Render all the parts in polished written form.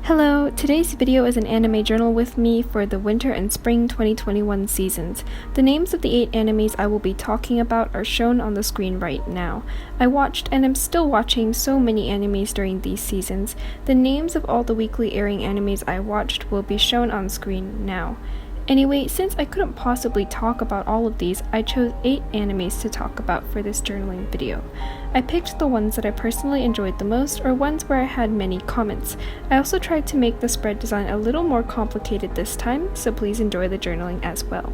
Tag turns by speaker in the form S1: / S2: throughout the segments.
S1: Hello, today's video is an anime journal with me for the winter and spring 2021 seasons. The names of the 8 animes I will be talking about are shown on the screen right now. I watched and am still watching so many animes during these seasons. The names of all the weekly airing animes I watched will be shown on screen now. Anyway, since I couldn't possibly talk about all of these, I chose 8 animes to talk about for this journaling video. I picked the ones that I personally enjoyed the most, or ones where I had many comments. I also tried to make the spread design a little more complicated this time, so please enjoy the journaling as well.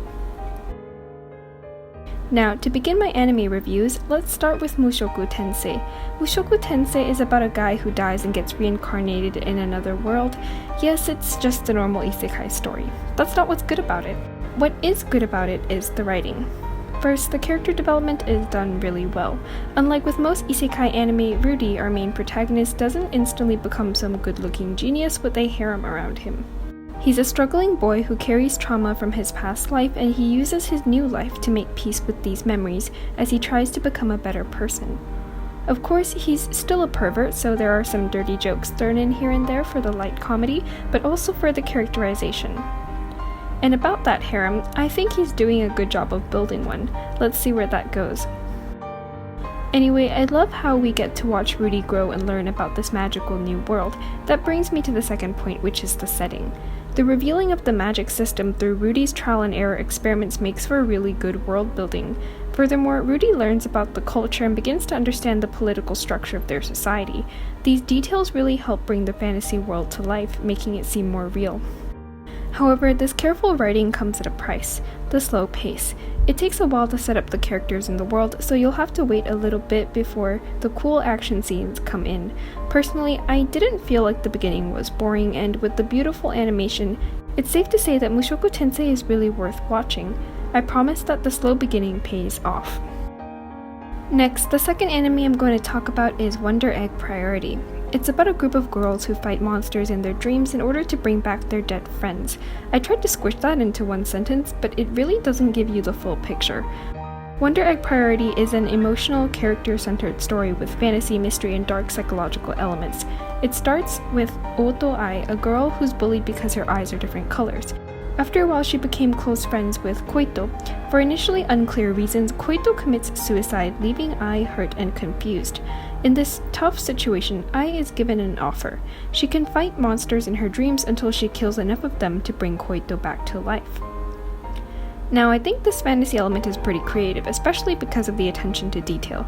S1: Now, to begin my anime reviews, let's start with Mushoku Tensei. Mushoku Tensei is about a guy who dies and gets reincarnated in another world. Yes, it's just a normal isekai story. That's not what's good about it. What is good about it is the writing. First, the character development is done really well. Unlike with most isekai anime, Rudy, our main protagonist, doesn't instantly become some good-looking genius with a harem around him. He's a struggling boy who carries trauma from his past life, and he uses his new life to make peace with these memories as he tries to become a better person. Of course, he's still a pervert, so there are some dirty jokes thrown in here and there for the light comedy, but also for the characterization. And about that harem, I think he's doing a good job of building one. Let's see where that goes. Anyway, I love how we get to watch Rudy grow and learn about this magical new world. That brings me to the second point, which is the setting. The revealing of the magic system through Rudy's trial and error experiments makes for a really good world building. Furthermore, Rudy learns about the culture and begins to understand the political structure of their society. These details really help bring the fantasy world to life, making it seem more real. However, this careful writing comes at a price: the slow pace. It takes a while to set up the characters in the world, so you'll have to wait a little bit before the cool action scenes come in. Personally, I didn't feel like the beginning was boring, and with the beautiful animation, it's safe to say that Mushoku Tensei is really worth watching. I promise that the slow beginning pays off. Next, the second anime I'm going to talk about is Wonder Egg Priority. It's about a group of girls who fight monsters in their dreams in order to bring back their dead friends. I tried to squish that into one sentence, but it really doesn't give you the full picture. Wonder Egg Priority is an emotional, character-centered story with fantasy, mystery, and dark psychological elements. It starts with Oto Ai, a girl who's bullied because her eyes are different colors. After a while, she became close friends with Koito. For initially unclear reasons, Koito commits suicide, leaving Ai hurt and confused. In this tough situation, Ai is given an offer. She can fight monsters in her dreams until she kills enough of them to bring Koito back to life. Now, I think this fantasy element is pretty creative, especially because of the attention to detail.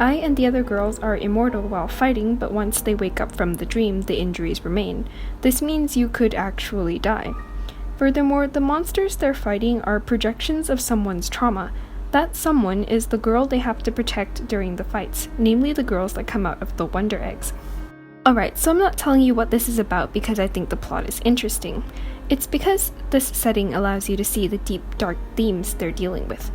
S1: Ai and the other girls are immortal while fighting, but once they wake up from the dream, the injuries remain. This means you could actually die. Furthermore, the monsters they're fighting are projections of someone's trauma. That someone is the girl they have to protect during the fights, namely the girls that come out of the Wonder Eggs. Alright, so I'm not telling you what this is about because I think the plot is interesting. It's because this setting allows you to see the deep, dark themes they're dealing with.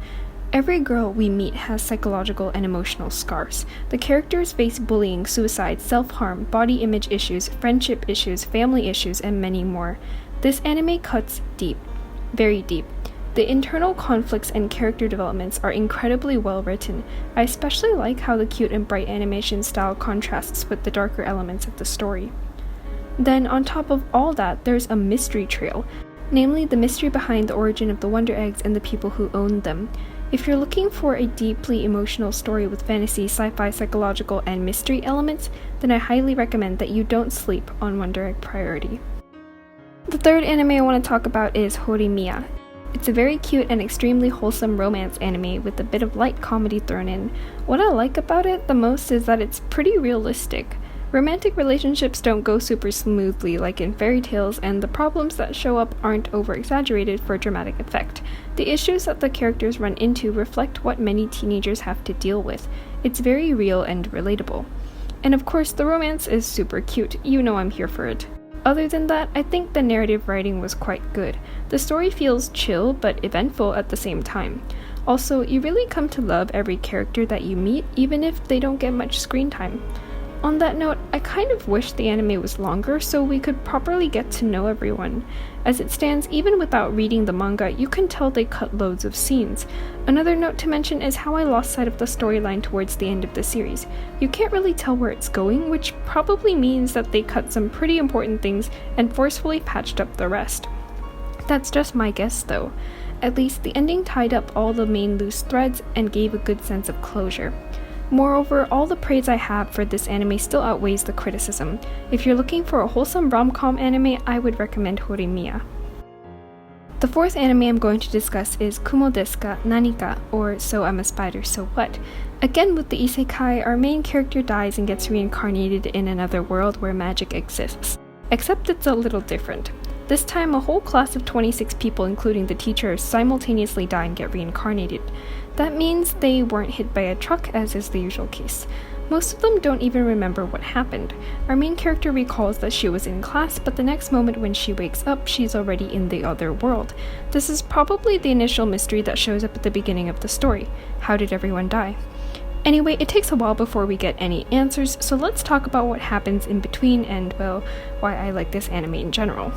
S1: Every girl we meet has psychological and emotional scars. The characters face bullying, suicide, self-harm, body image issues, friendship issues, family issues, and many more. This anime cuts deep, very deep. The internal conflicts and character developments are incredibly well written. I especially like how the cute and bright animation style contrasts with the darker elements of the story. Then, on top of all that, there's a mystery trail, namely the mystery behind the origin of the Wonder Eggs and the people who own them. If you're looking for a deeply emotional story with fantasy, sci-fi, psychological, and mystery elements, then I highly recommend that you don't sleep on Wonder Egg Priority. The third anime I want to talk about is Horimiya. It's a very cute and extremely wholesome romance anime with a bit of light comedy thrown in. What I like about it the most is that it's pretty realistic. Romantic relationships don't go super smoothly like in fairy tales, and the problems that show up aren't over-exaggerated for dramatic effect. The issues that the characters run into reflect what many teenagers have to deal with. It's very real and relatable. And of course, the romance is super cute. You know I'm here for it. Other than that, I think the narrative writing was quite good. The story feels chill but eventful at the same time. Also, you really come to love every character that you meet, even if they don't get much screen time. On that note, I kind of wish the anime was longer so we could properly get to know everyone. As it stands, even without reading the manga, you can tell they cut loads of scenes. Another note to mention is how I lost sight of the storyline towards the end of the series. You can't really tell where it's going, which probably means that they cut some pretty important things and forcefully patched up the rest. That's just my guess though. At least the ending tied up all the main loose threads and gave a good sense of closure. Moreover, all the praise I have for this anime still outweighs the criticism. If you're looking for a wholesome rom-com anime, I would recommend Horimiya. The fourth anime I'm going to discuss is Kumodiska Nanika, or So I'm a Spider, So What? Again with the isekai, our main character dies and gets reincarnated in another world where magic exists. Except it's a little different. This time, a whole class of 26 people, including the teacher, simultaneously die and get reincarnated. That means they weren't hit by a truck, as is the usual case. Most of them don't even remember what happened. Our main character recalls that she was in class, but the next moment when she wakes up, she's already in the other world. This is probably the initial mystery that shows up at the beginning of the story. How did everyone die? Anyway, it takes a while before we get any answers, so let's talk about what happens in between and, well, why I like this anime in general.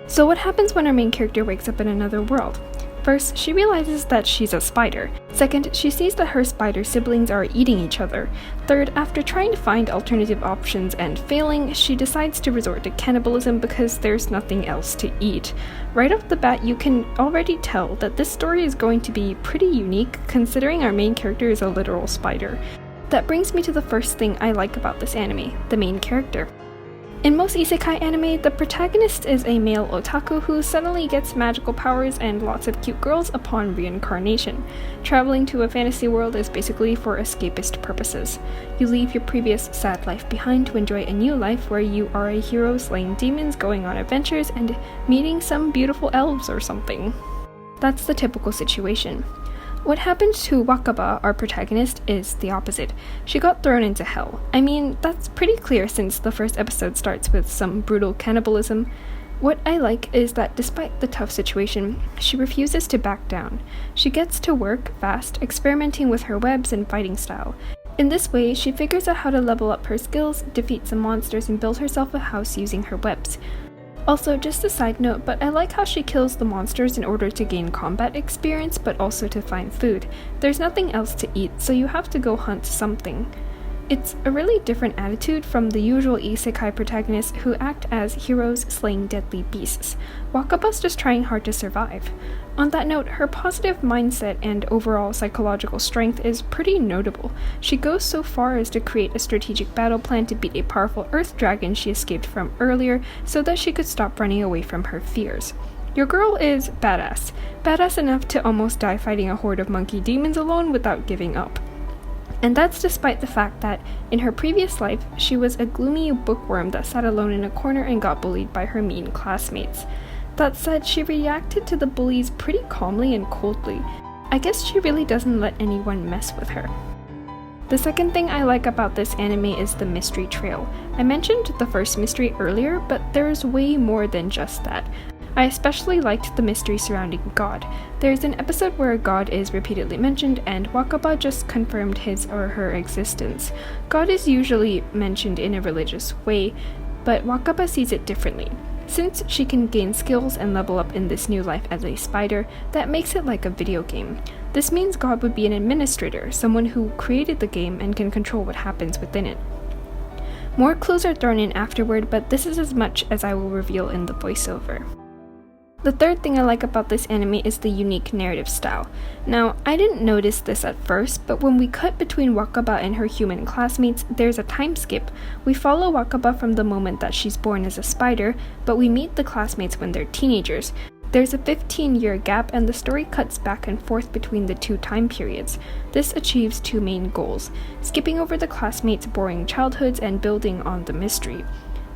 S1: So what happens when our main character wakes up in another world? First, she realizes that she's a spider. Second, she sees that her spider siblings are eating each other. Third, after trying to find alternative options and failing, she decides to resort to cannibalism because there's nothing else to eat. Right off the bat, you can already tell that this story is going to be pretty unique considering our main character is a literal spider. That brings me to the first thing I like about this anime, the main character. In most isekai anime, the protagonist is a male otaku who suddenly gets magical powers and lots of cute girls upon reincarnation. Traveling to a fantasy world is basically for escapist purposes. You leave your previous sad life behind to enjoy a new life where you are a hero slaying demons, going on adventures, and meeting some beautiful elves or something. That's the typical situation. What happened to Wakaba, our protagonist, is the opposite. She got thrown into hell. I mean, that's pretty clear since the first episode starts with some brutal cannibalism. What I like is that despite the tough situation, she refuses to back down. She gets to work fast, experimenting with her webs and fighting style. In this way, she figures out how to level up her skills, defeat some monsters, and build herself a house using her webs. Also, just a side note, but I like how she kills the monsters in order to gain combat experience, but also to find food. There's nothing else to eat, so you have to go hunt something. It's a really different attitude from the usual isekai protagonists who act as heroes slaying deadly beasts. Wakaba's just trying hard to survive. On that note, her positive mindset and overall psychological strength is pretty notable. She goes so far as to create a strategic battle plan to beat a powerful earth dragon she escaped from earlier so that she could stop running away from her fears. Your girl is badass. Badass enough to almost die fighting a horde of monkey demons alone without giving up. And that's despite the fact that, in her previous life, she was a gloomy bookworm that sat alone in a corner and got bullied by her mean classmates. That said, she reacted to the bullies pretty calmly and coldly. I guess she really doesn't let anyone mess with her. The second thing I like about this anime is the mystery trail. I mentioned the first mystery earlier, but there's way more than just that. I especially liked the mystery surrounding God. There's an episode where a god is repeatedly mentioned, and Wakaba just confirmed his or her existence. God is usually mentioned in a religious way, but Wakaba sees it differently. Since she can gain skills and level up in this new life as a spider, that makes it like a video game. This means God would be an administrator, someone who created the game and can control what happens within it. More clues are thrown in afterward, but this is as much as I will reveal in the voiceover. The third thing I like about this anime is the unique narrative style. Now, I didn't notice this at first, but when we cut between Wakaba and her human classmates, there's a time skip. We follow Wakaba from the moment that she's born as a spider, but we meet the classmates when they're teenagers. There's a 15-year gap, and the story cuts back and forth between the two time periods. This achieves two main goals: skipping over the classmates' boring childhoods and building on the mystery.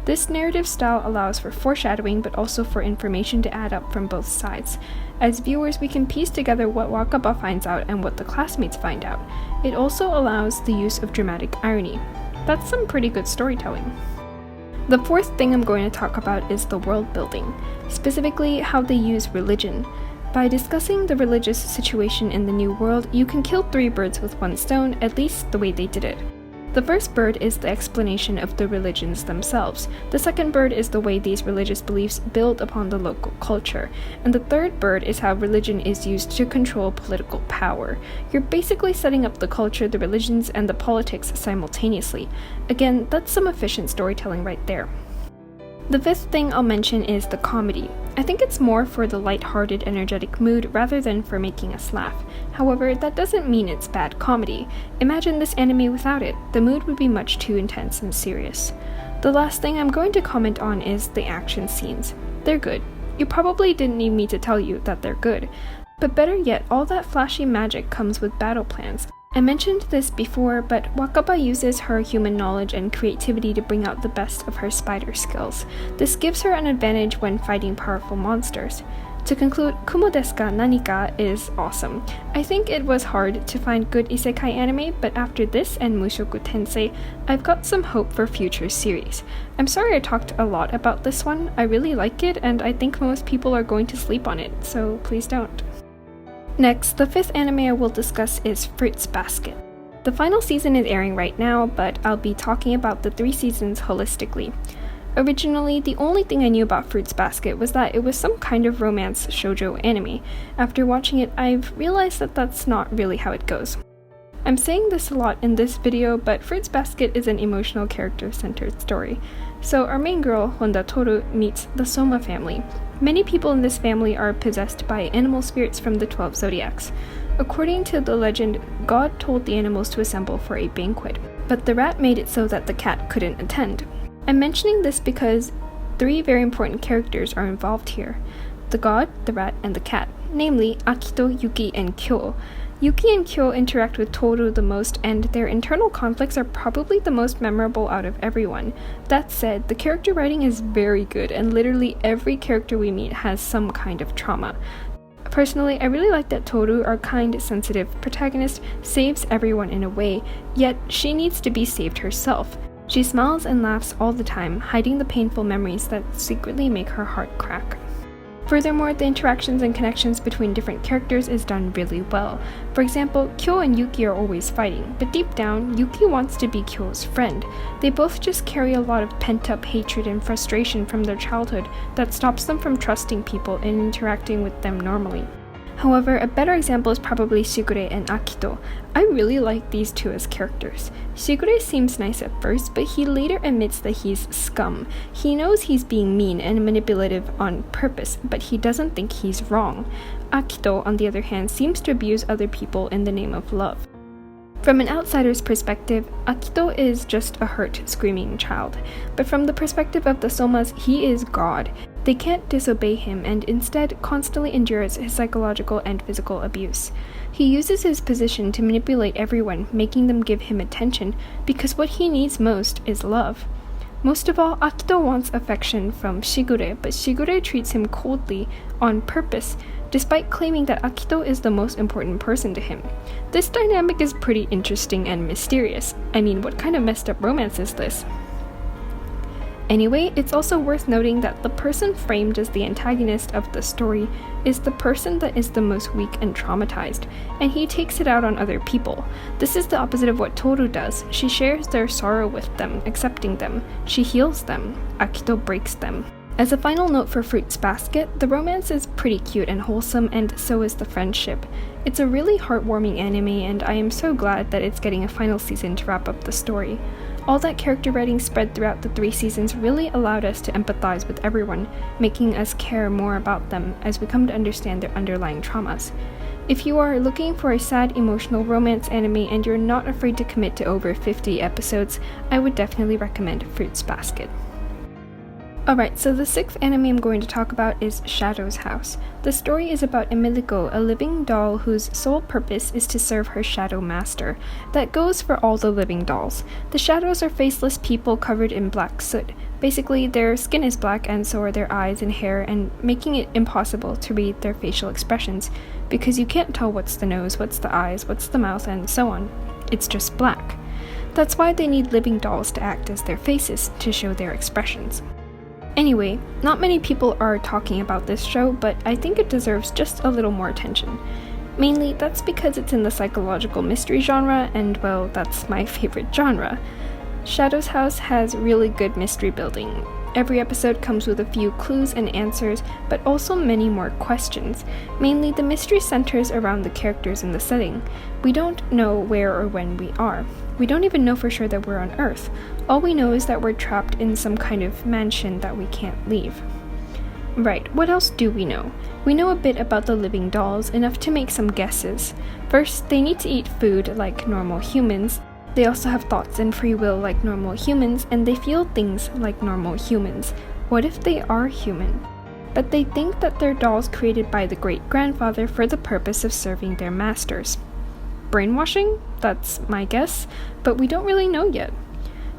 S1: This narrative style allows for foreshadowing, but also for information to add up from both sides. As viewers, we can piece together what Wakaba finds out and what the classmates find out. It also allows the use of dramatic irony. That's some pretty good storytelling. The fourth thing I'm going to talk about is the world building, specifically how they use religion. By discussing the religious situation in the new world, you can kill 3 birds with 1 stone, at least the way they did it. The first bird is the explanation of the religions themselves, the second bird is the way these religious beliefs build upon the local culture, and the third bird is how religion is used to control political power. You're basically setting up the culture, the religions, and the politics simultaneously. Again, that's some efficient storytelling right there. The fifth thing I'll mention is the comedy. I think it's more for the light-hearted, energetic mood rather than for making us laugh. However, that doesn't mean it's bad comedy. Imagine this anime without it. The mood would be much too intense and serious. The last thing I'm going to comment on is the action scenes. They're good. You probably didn't need me to tell you that they're good. But better yet, all that flashy magic comes with battle plans. I mentioned this before, but Wakaba uses her human knowledge and creativity to bring out the best of her spider skills. This gives her an advantage when fighting powerful monsters. To conclude, Kumodiska Nanika is awesome. I think it was hard to find good isekai anime, but after this and Mushoku Tensei, I've got some hope for future series. I'm sorry I talked a lot about this one. I really like it, and I think most people are going to sleep on it, so please don't. Next, the fifth anime I will discuss is Fruits Basket. The final season is airing right now, but I'll be talking about the 3 seasons holistically. Originally, the only thing I knew about Fruits Basket was that it was some kind of romance shoujo anime. After watching it, I've realized that that's not really how it goes. I'm saying this a lot in this video, but Fruits Basket is an emotional character-centered story. So our main girl, Honda Toru, meets the Soma family. Many people in this family are possessed by animal spirits from the 12 zodiacs. According to the legend, God told the animals to assemble for a banquet, but the rat made it so that the cat couldn't attend. I'm mentioning this because 3 very important characters are involved here: the god, the rat, and the cat, namely Akito, Yuki, and Kyo. Yuki and Kyo interact with Toru the most, and their internal conflicts are probably the most memorable out of everyone. That said, the character writing is very good, and literally every character we meet has some kind of trauma. Personally, I really like that Toru, our kind, sensitive protagonist, saves everyone in a way, yet she needs to be saved herself. She smiles and laughs all the time, hiding the painful memories that secretly make her heart crack. Furthermore, the interactions and connections between different characters is done really well. For example, Kyo and Yuki are always fighting, but deep down, Yuki wants to be Kyo's friend. They both just carry a lot of pent-up hatred and frustration from their childhood that stops them from trusting people and interacting with them normally. However, a better example is probably Sugure and Akito. I really like these two as characters. Sugure seems nice at first, but he later admits that he's scum. He knows he's being mean and manipulative on purpose, but he doesn't think he's wrong. Akito, on the other hand, seems to abuse other people in the name of love. From an outsider's perspective, Akito is just a hurt, screaming child. But from the perspective of the Somas, he is God. They can't disobey him and instead constantly endures his psychological and physical abuse. He uses his position to manipulate everyone, making them give him attention, because what he needs most is love. Most of all, Akito wants affection from Shigure, but Shigure treats him coldly on purpose, despite claiming that Akito is the most important person to him. This dynamic is pretty interesting and mysterious. I mean, what kind of messed up romance is this? Anyway, it's also worth noting that the person framed as the antagonist of the story is the person that is the most weak and traumatized, and he takes it out on other people. This is the opposite of what Toru does. She shares their sorrow with them, accepting them. She heals them. Akito breaks them. As a final note for Fruits Basket, the romance is pretty cute and wholesome, and so is the friendship. It's a really heartwarming anime, and I am so glad that it's getting a final season to wrap up the story. All that character writing spread throughout the 3 seasons really allowed us to empathize with everyone, making us care more about them as we come to understand their underlying traumas. If you are looking for a sad, emotional romance anime and you're not afraid to commit to over 50 episodes, I would definitely recommend Fruits Basket. Alright, so the 6th anime I'm going to talk about is Shadow's House. The story is about Emiliko, a living doll whose sole purpose is to serve her shadow master. That goes for all the living dolls. The shadows are faceless people covered in black soot. Basically, their skin is black and so are their eyes and hair, and making it impossible to read their facial expressions, because you can't tell what's the nose, what's the eyes, what's the mouth, and so on. It's just black. That's why they need living dolls to act as their faces, to show their expressions. Anyway, not many people are talking about this show, but I think it deserves just a little more attention. Mainly, that's because it's in the psychological mystery genre, and well, that's my favorite genre. Shadow's House has really good mystery building. Every episode comes with a few clues and answers, but also many more questions. Mainly, the mystery centers around the characters in the setting. We don't know where or when we are. We don't even know for sure that we're on Earth. All we know is that we're trapped in some kind of mansion that we can't leave. Right, what else do we know? We know a bit about the living dolls, enough to make some guesses. First, they need to eat food like normal humans. They also have thoughts and free will like normal humans, and they feel things like normal humans. What if they are human? But they think that they're dolls created by the great-grandfather for the purpose of serving their masters. Brainwashing? That's my guess, but we don't really know yet.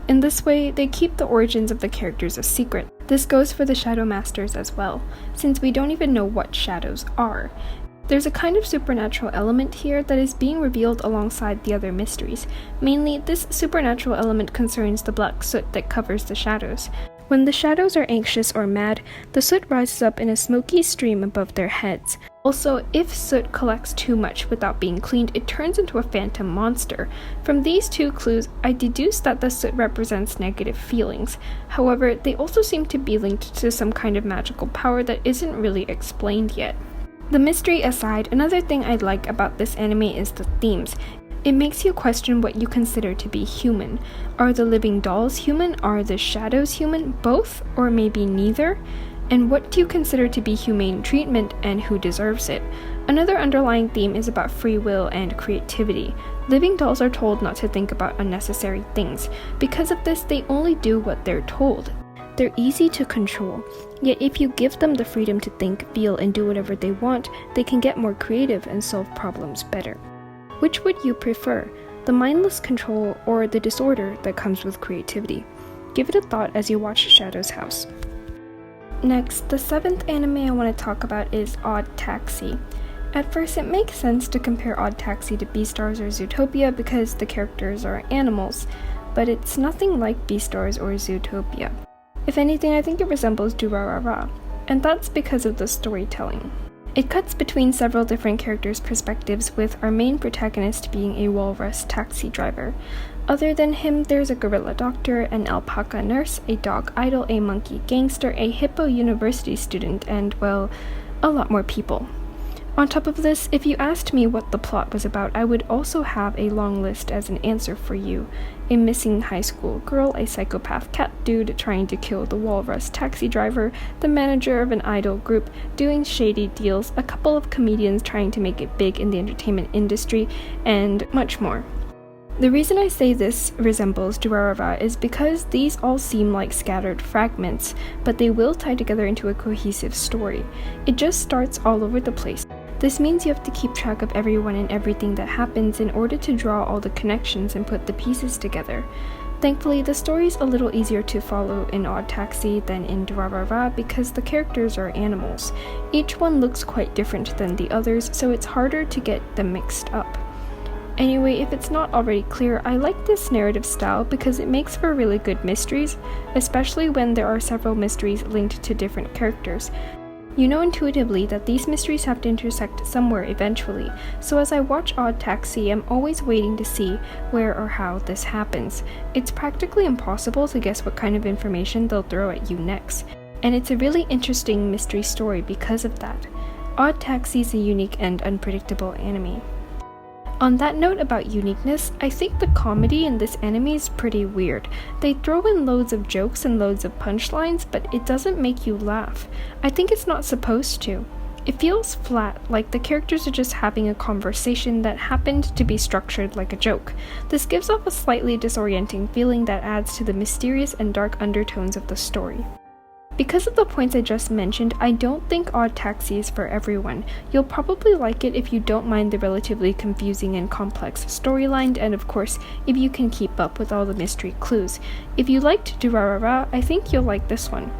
S1: In this way, they keep the origins of the characters a secret. This goes for the Shadow Masters as well, since we don't even know what shadows are. There's a kind of supernatural element here that is being revealed alongside the other mysteries. Mainly, this supernatural element concerns the black soot that covers the shadows. When the shadows are anxious or mad, the soot rises up in a smoky stream above their heads. Also, if soot collects too much without being cleaned, it turns into a phantom monster. From these two clues, I deduce that the soot represents negative feelings. However, they also seem to be linked to some kind of magical power that isn't really explained yet. The mystery aside, another thing I like about this anime is the themes. It makes you question what you consider to be human. Are the living dolls human? Are the shadows human? Both? Or maybe neither? And what do you consider to be humane treatment, and who deserves it? Another underlying theme is about free will and creativity. Living dolls are told not to think about unnecessary things. Because of this, they only do what they're told. They're easy to control, yet if you give them the freedom to think, feel, and do whatever they want, they can get more creative and solve problems better. Which would you prefer, the mindless control or the disorder that comes with creativity? Give it a thought as you watch Shadow's House. Next, the seventh anime I want to talk about is Odd Taxi. At first, it makes sense to compare Odd Taxi to Beastars or Zootopia because the characters are animals, but it's nothing like Beastars or Zootopia. If anything, I think it resembles Durarara, and that's because of the storytelling. It cuts between several different characters' perspectives, with our main protagonist being a walrus taxi driver. Other than him, there's a gorilla doctor, an alpaca nurse, a dog idol, a monkey gangster, a hippo university student, and, well, a lot more people. On top of this, if you asked me what the plot was about, I would also have a long list as an answer for you. A missing high school girl, a psychopath cat dude trying to kill the walrus taxi driver, the manager of an idol group doing shady deals, a couple of comedians trying to make it big in the entertainment industry, and much more. The reason I say this resembles Durarara is because these all seem like scattered fragments, but they will tie together into a cohesive story. It just starts all over the place. This means you have to keep track of everyone and everything that happens in order to draw all the connections and put the pieces together. Thankfully, the story's a little easier to follow in Odd Taxi than in Durarara because the characters are animals. Each one looks quite different than the others, so it's harder to get them mixed up. Anyway, if it's not already clear, I like this narrative style because it makes for really good mysteries, especially when there are several mysteries linked to different characters. You know intuitively that these mysteries have to intersect somewhere eventually, so as I watch Odd Taxi, I'm always waiting to see where or how this happens. It's practically impossible to guess what kind of information they'll throw at you next, and it's a really interesting mystery story because of that. Odd Taxi is a unique and unpredictable anime. On that note about uniqueness, I think the comedy in this anime is pretty weird. They throw in loads of jokes and loads of punchlines, but it doesn't make you laugh. I think it's not supposed to. It feels flat, like the characters are just having a conversation that happened to be structured like a joke. This gives off a slightly disorienting feeling that adds to the mysterious and dark undertones of the story. Because of the points I just mentioned, I don't think Odd Taxi is for everyone. You'll probably like it if you don't mind the relatively confusing and complex storyline, and of course, if you can keep up with all the mystery clues. If you liked Durarara, I think you'll like this one.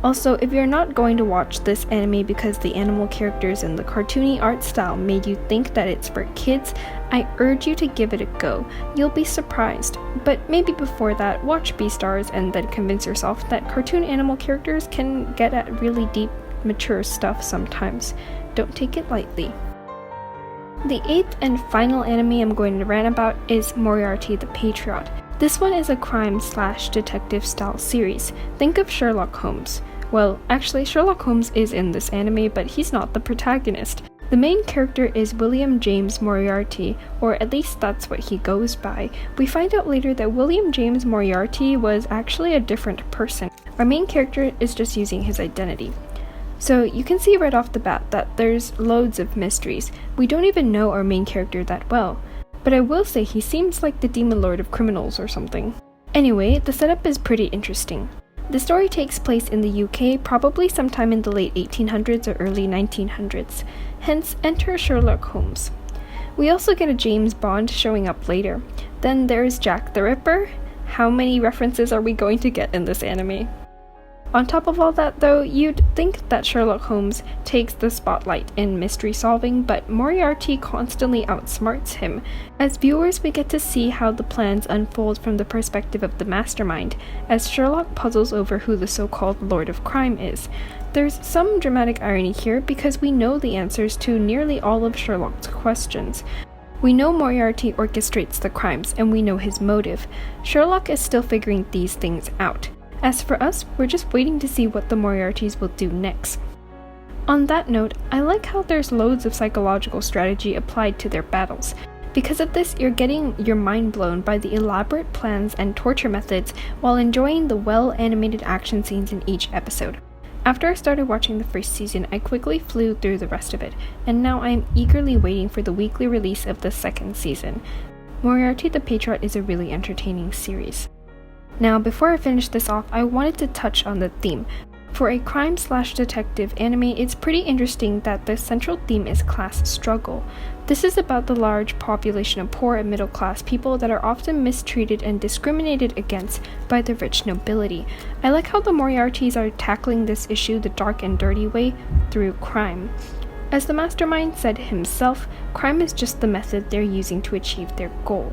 S1: Also, if you're not going to watch this anime because the animal characters and the cartoony art style made you think that it's for kids, I urge you to give it a go. You'll be surprised. But maybe before that, watch Beastars and then convince yourself that cartoon animal characters can get at really deep, mature stuff sometimes. Don't take it lightly. The 8th and final anime I'm going to rant about is Moriarty the Patriot. This one is a crime/detective style series. Think of Sherlock Holmes. Well, actually Sherlock Holmes is in this anime, but he's not the protagonist. The main character is William James Moriarty, or at least that's what he goes by. We find out later that William James Moriarty was actually a different person. Our main character is just using his identity. So you can see right off the bat that there's loads of mysteries. We don't even know our main character that well. But I will say he seems like the demon lord of criminals or something. Anyway, the setup is pretty interesting. The story takes place in the UK, probably sometime in the late 1800s or early 1900s. Hence, enter Sherlock Holmes. We also get a James Bond showing up later. Then there's Jack the Ripper. How many references are we going to get in this anime? On top of all that though, you'd think that Sherlock Holmes takes the spotlight in mystery solving, but Moriarty constantly outsmarts him. As viewers, we get to see how the plans unfold from the perspective of the mastermind, as Sherlock puzzles over who the so-called Lord of Crime is. There's some dramatic irony here because we know the answers to nearly all of Sherlock's questions. We know Moriarty orchestrates the crimes, and we know his motive. Sherlock is still figuring these things out. As for us, we're just waiting to see what the Moriartys will do next. On that note, I like how there's loads of psychological strategy applied to their battles. Because of this, you're getting your mind blown by the elaborate plans and torture methods while enjoying the well-animated action scenes in each episode. After I started watching the first season, I quickly flew through the rest of it, and now I'm eagerly waiting for the weekly release of the second season. Moriarty the Patriot is a really entertaining series. Now, before I finish this off, I wanted to touch on the theme. For a crime/detective anime, it's pretty interesting that the central theme is class struggle. This is about the large population of poor and middle class people that are often mistreated and discriminated against by the rich nobility. I like how the Moriartys are tackling this issue the dark and dirty way, through crime. As the mastermind said himself, crime is just the method they're using to achieve their goal.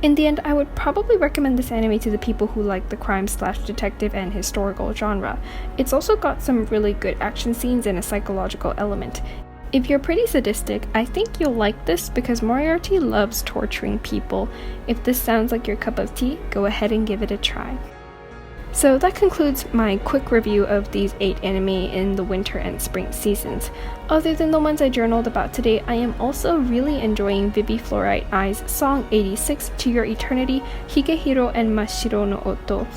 S1: In the end, I would probably recommend this anime to the people who like the crime/detective and historical genre. It's also got some really good action scenes and a psychological element. If you're pretty sadistic, I think you'll like this because Moriarty loves torturing people. If this sounds like your cup of tea, go ahead and give it a try. So that concludes my quick review of these 8 anime in the winter and spring seasons. Other than the ones I journaled about today, I am also really enjoying Vivi Fluorite Eye's song 86, To Your Eternity, Higehiro and Mashiro no Oto.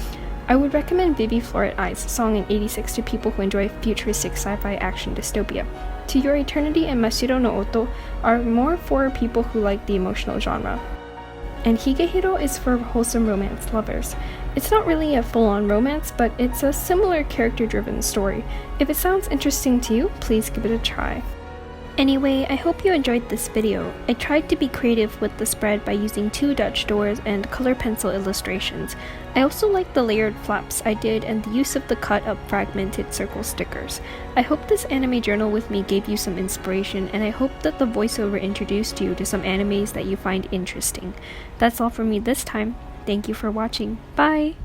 S1: I would recommend Vivi Fluorite Eye's song in 86 to people who enjoy futuristic sci-fi action dystopia. To Your Eternity and Mashiro no Oto are more for people who like the emotional genre. And Higehiro is for wholesome romance lovers. It's not really a full-on romance, but it's a similar character-driven story. If it sounds interesting to you, please give it a try. Anyway, I hope you enjoyed this video. I tried to be creative with the spread by using 2 Dutch doors and color pencil illustrations. I also like the layered flaps I did and the use of the cut-up fragmented circle stickers. I hope this anime journal with me gave you some inspiration, and I hope that the voiceover introduced you to some animes that you find interesting. That's all from me this time. Thank you for watching. Bye!